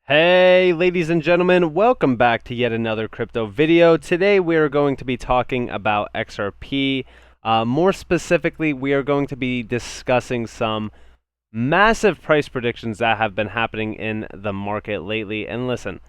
Hey ladies and gentlemen, welcome back to yet another crypto video. Today we are going to be talking about XRP. More specifically, we are going to be discussing some massive price predictions that have been happening in the market lately. And listen,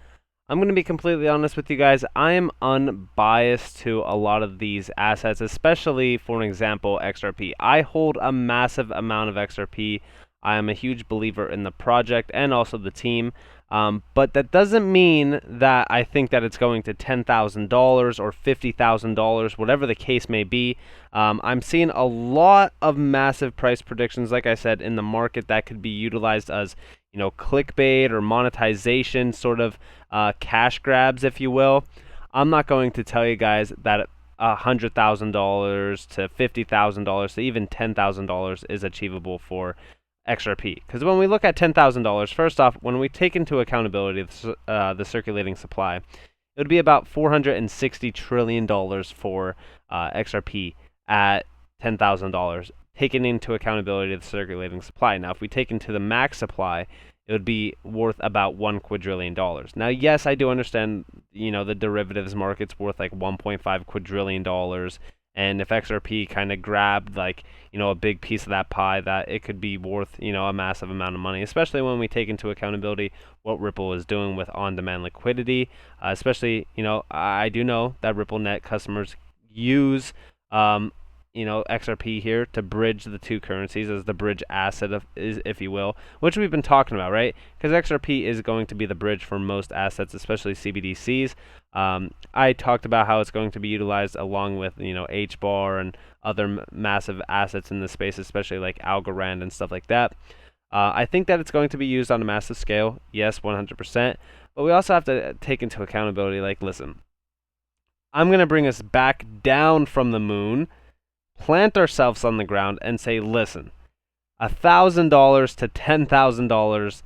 I'm going to be completely honest with you guys. I am unbiased to a lot of these assets, especially, for an example, XRP. I hold a massive amount of XRP. I am a huge believer in the project and also the team. But that doesn't mean that I think that it's going to $10,000 or $50,000, whatever the case may be. I'm seeing a lot of massive price predictions, like I said, in the market that could be utilized as, clickbait or monetization sort of cash grabs, if you will. I'm not going to tell you guys that $100,000 to $50,000 to even $10,000 is achievable for XRP. Because when we look at $10,000, first off, when we take into accountability the circulating supply, it would be about $460 trillion for XRP at $10,000, taking into accountability the circulating supply. Now, if we take into the max supply, it would be worth about $1 quadrillion. Now, yes, I do understand, the derivatives market's worth like $1.5 quadrillion. And if XRP kind of grabbed a big piece of that pie, that it could be worth, a massive amount of money, especially when we take into accountability what Ripple is doing with on-demand liquidity. Especially, I do know that RippleNet customers use XRP here to bridge the two currencies as the bridge asset, if you will, which we've been talking about, right? Because XRP is going to be the bridge for most assets, especially CBDCs. I talked about how it's going to be utilized along with, HBAR and other massive assets in the space, especially like ALGO and stuff like that. I think that it's going to be used on a massive scale. Yes, 100%. But we also have to take into accountability, listen, I'm going to bring us back down from the moon, plant ourselves on the ground, and say, listen, $1,000 to $10,000,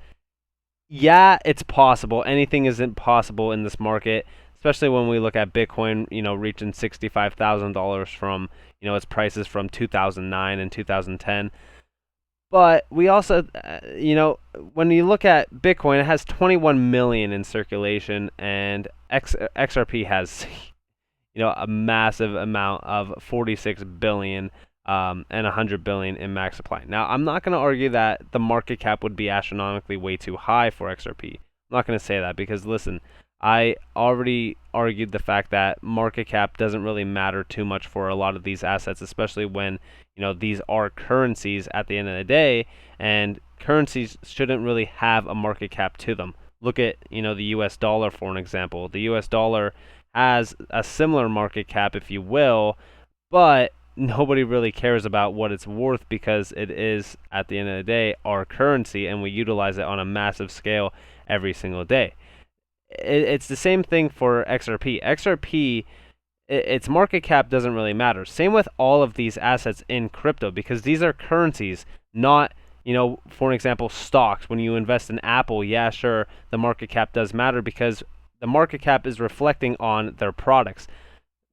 yeah, it's possible. Anything isn't possible in this market, especially when we look at Bitcoin, reaching $65,000 from, its prices from 2009 and 2010. But we also, when you look at Bitcoin, it has 21 million in circulation, and XRP has, a massive amount of 46 billion and 100 billion in max supply. Now, I'm not going to argue that the market cap would be astronomically way too high for XRP. I'm not going to say that because, listen, I already argued the fact that market cap doesn't really matter too much for a lot of these assets, especially when, these are currencies at the end of the day, and currencies shouldn't really have a market cap to them. Look at, the US dollar, for an example. The US dollar has a similar market cap, if you will, but nobody really cares about what it's worth because it is, at the end of the day, our currency, and we utilize it on a massive scale every single day. It's the same thing for XRP. XRP, its market cap doesn't really matter. Same with all of these assets in crypto because these are currencies, not, for an example, stocks. When you invest in Apple, yeah, sure, the market cap does matter because the market cap is reflecting on their products.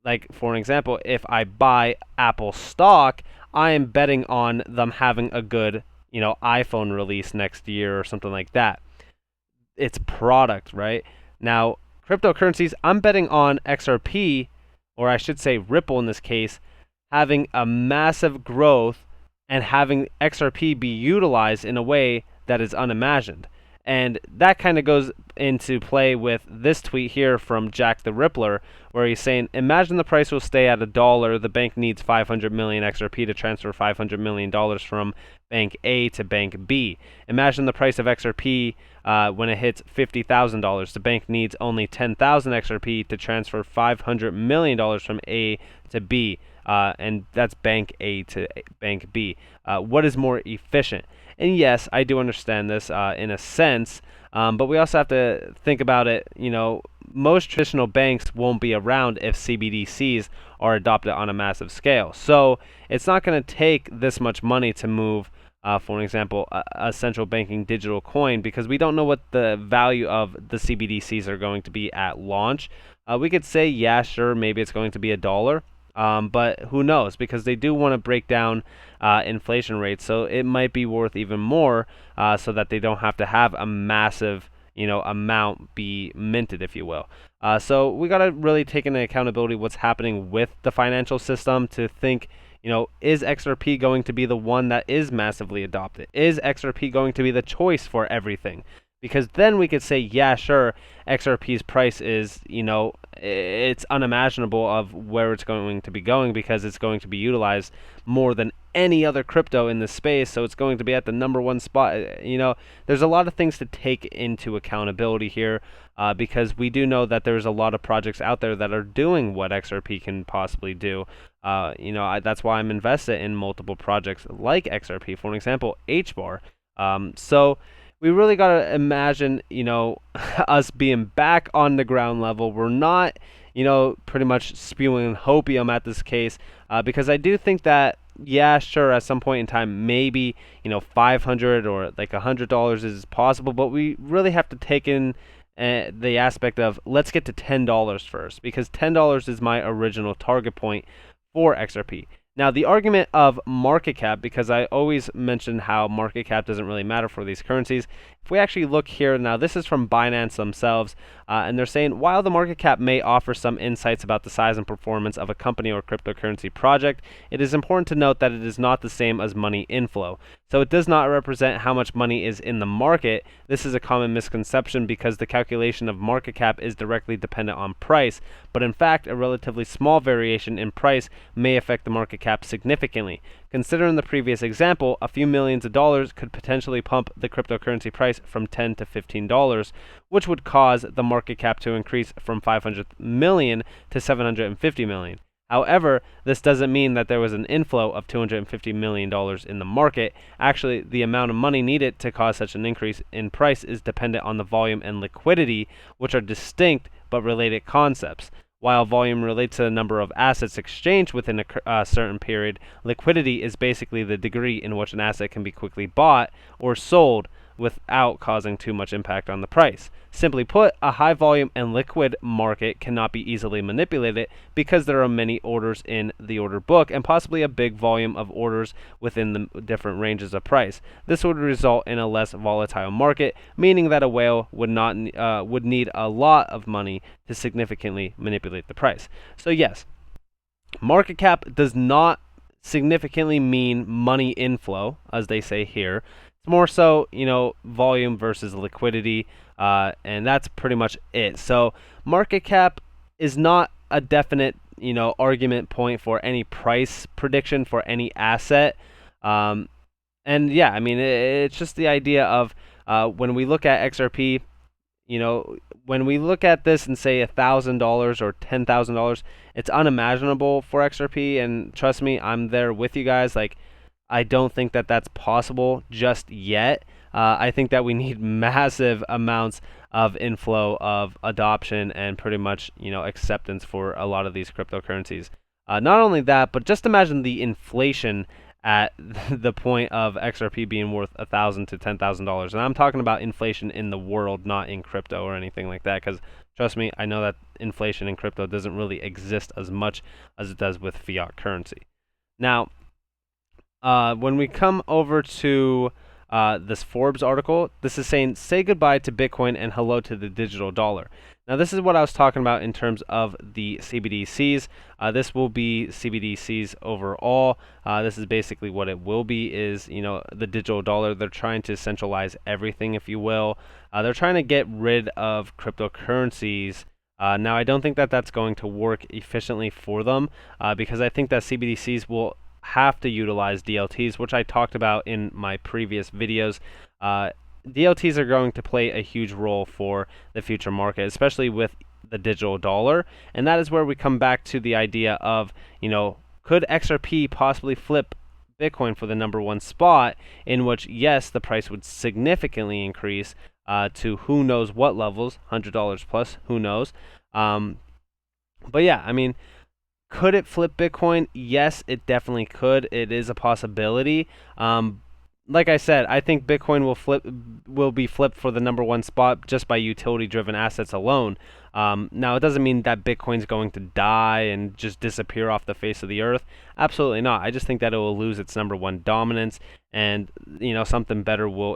Like, for an example, if I buy Apple stock, I am betting on them having a good, iPhone release next year or something like that. It's product, right? Now, cryptocurrencies, I'm betting on XRP, or I should say Ripple in this case, having a massive growth and having XRP be utilized in a way that is unimagined. And that kind of goes into play with this tweet here from Jack the Rippler, where he's saying, imagine the price will stay at $1. The bank needs 500 million XRP to transfer $500 million from bank A to bank B. Imagine the price of XRP when it hits $50,000. The bank needs only 10,000 XRP to transfer $500 million from A to B. And that's bank A to bank B. What is more efficient? And yes, I do understand this in a sense, but we also have to think about it. Most traditional banks won't be around if CBDCs are adopted on a massive scale. So it's not going to take this much money to move, for an example, a central banking digital coin because we don't know what the value of the CBDCs are going to be at launch. We could say, yeah, sure, maybe it's going to be $1. But who knows? Because they do want to break down inflation rates, so it might be worth even more, so that they don't have to have a massive, amount be minted, if you will. So we got to really take into accountability what's happening with the financial system to think, is XRP going to be the one that is massively adopted? Is XRP going to be the choice for everything? Because then we could say, yeah, sure, XRP's price is, it's unimaginable of where it's going to be going because it's going to be utilized more than any other crypto in this space. So it's going to be at the #1 spot. There's a lot of things to take into accountability here because we do know that there's a lot of projects out there that are doing what XRP can possibly do. That's why I'm invested in multiple projects like XRP, for an example, HBAR. So we really got to imagine, us being back on the ground level. We're not, pretty much spewing hopium at this case, because I do think that, yeah, sure, at some point in time, maybe, $500 or like $100 is possible, but we really have to take in the aspect of let's get to $10 first, because $10 is my original target point for XRP. Now, the argument of market cap, because I always mention how market cap doesn't really matter for these currencies. If we actually look here, now this is from Binance themselves, and they're saying, while the market cap may offer some insights about the size and performance of a company or cryptocurrency project, it is important to note that it is not the same as money inflow. So it does not represent how much money is in the market. This is a common misconception because the calculation of market cap is directly dependent on price, but in fact, a relatively small variation in price may affect the market cap significantly. Considering the previous example, a few millions of dollars could potentially pump the cryptocurrency price from $10 to $15, which would cause the market cap to increase from 500 million to 750 million. However, this doesn't mean that there was an inflow of $250 million in the market. Actually, the amount of money needed to cause such an increase in price is dependent on the volume and liquidity, which are distinct but related concepts. While volume relates to the number of assets exchanged within a certain period, liquidity is basically the degree in which an asset can be quickly bought or sold without causing too much impact on the price. Simply put, a high volume and liquid market cannot be easily manipulated because there are many orders in the order book and possibly a big volume of orders within the different ranges of price. This would result in a less volatile market, meaning that a whale would need a lot of money to significantly manipulate the price. So yes, market cap does not significantly mean money inflow, as they say here. It's more so, volume versus liquidity, and that's pretty much it. So market cap is not a definite, argument point for any price prediction for any asset. And yeah, I mean, it's just the idea of when we look at XRP, when we look at this and say $1,000 or $10,000, it's unimaginable for XRP. And trust me, I'm there with you guys. Like, I don't think that that's possible just yet. I think that we need massive amounts of inflow of adoption and pretty much, acceptance for a lot of these cryptocurrencies. Not only that, but just imagine the inflation at the point of XRP being worth $1,000 to $10,000. And I'm talking about inflation in the world, not in crypto or anything like that, because trust me, I know that inflation in crypto doesn't really exist as much as it does with fiat currency. Now, when we come over to this Forbes article, this is saying, say goodbye to Bitcoin and hello to the digital dollar. Now, this is what I was talking about in terms of the CBDCs. This will be CBDCs overall. This is basically what it will be is, the digital dollar. They're trying to centralize everything, if you will. They're trying to get rid of cryptocurrencies. Now, I don't think that that's going to work efficiently for them because I think that CBDCs will have to utilize DLTs, which I talked about in my previous videos. DLTs are going to play a huge role for the future market, especially with the digital dollar. And that is where we come back to the idea of, could XRP possibly flip Bitcoin for the #1 spot, in which, yes, the price would significantly increase to who knows what levels, $100 plus, who knows. But yeah, I mean, could it flip Bitcoin? Yes, it definitely could. It is a possibility. like I said, I think Bitcoin will be flipped for the #1 spot just by utility-driven assets alone. Now, it doesn't mean that Bitcoin's going to die and just disappear off the face of the earth. Absolutely not. I just think that it will lose its #1 dominance, and something better will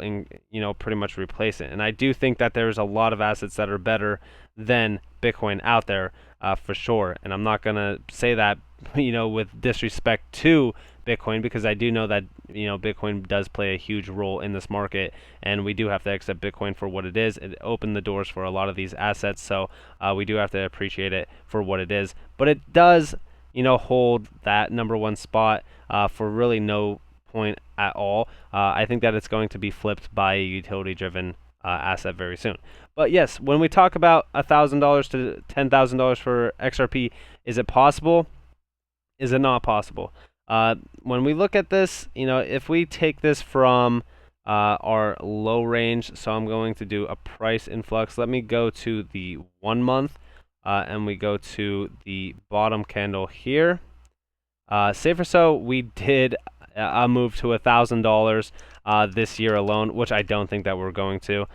pretty much replace it. And I do think that there's a lot of assets that are better than Bitcoin out there, for sure. And I'm not gonna say that with disrespect to Bitcoin, because I do know that Bitcoin does play a huge role in this market, and we do have to accept Bitcoin for what it is. It opened the doors for a lot of these assets, so we do have to appreciate it for what it is. But it does hold that #1 spot for really no point at all. I think that it's going to be flipped by a utility-driven asset very soon. But yes, when we talk about $1,000 to $10,000 for XRP, is it possible? Is it not possible? When we look at this, if we take this from our low range, so I'm going to do a price influx. Let me go to the 1 month, and we go to the bottom candle here. Say for so, we did a move to $1,000 this year alone, which I don't think that we're going to.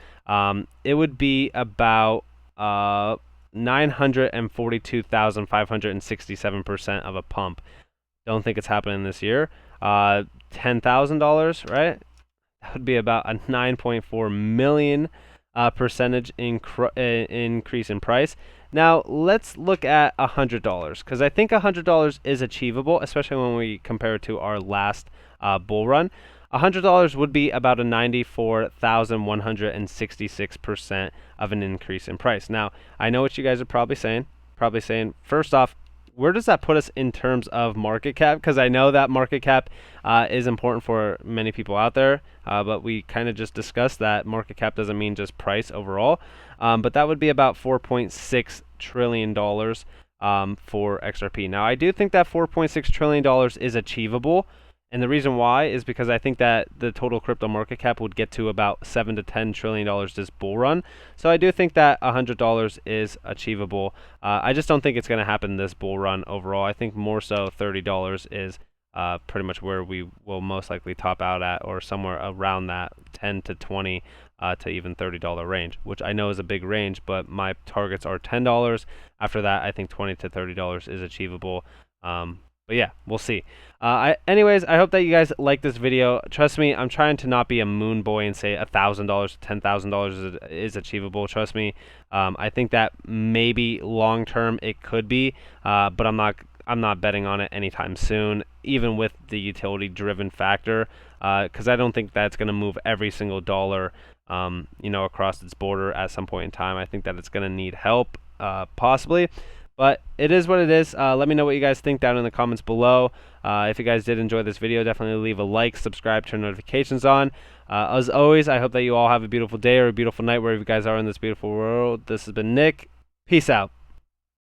It would be about 942,567% of a pump. Don't think it's happening this year. $10,000, right? That would be about a 9.4 million percentage increase in price. Now let's look at $100, because I think $100 is achievable, especially when we compare it to our last bull run. $100 would be about a 94,166% of an increase in price. Now, I know what you guys are probably saying. First off, where does that put us in terms of market cap? Because I know that market cap is important for many people out there, but we kind of just discussed that market cap doesn't mean just price overall. But that would be about $4.6 trillion for XRP. Now, I do think that $4.6 trillion is achievable. And the reason why is because I think that the total crypto market cap would get to about $7 to $10 trillion this bull run. So I do think that $100 is achievable. I just don't think it's going to happen this bull run overall. I think more so $30 is pretty much where we will most likely top out at, or somewhere around that 10 to 20 to even $30 range, which I know is a big range, but my targets are $10. After that, I think $20 to $30 is achievable. But yeah, we'll see. Anyways, I hope that you guys like this video. Trust me, I'm trying to not be a moon boy and say $1,000 to $10,000 is achievable. Trust me. I think that maybe long term it could be, but I'm not betting on it anytime soon, even with the utility driven factor, because I don't think that's going to move every single dollar across its border at some point in time. I think that it's going to need help, possibly. But it is what it is. Let me know what you guys think down in the comments below. If you guys did enjoy this video, definitely leave a like, subscribe, turn notifications on. As always, I hope that you all have a beautiful day or a beautiful night wherever you guys are in this beautiful world. This has been Nick. Peace out.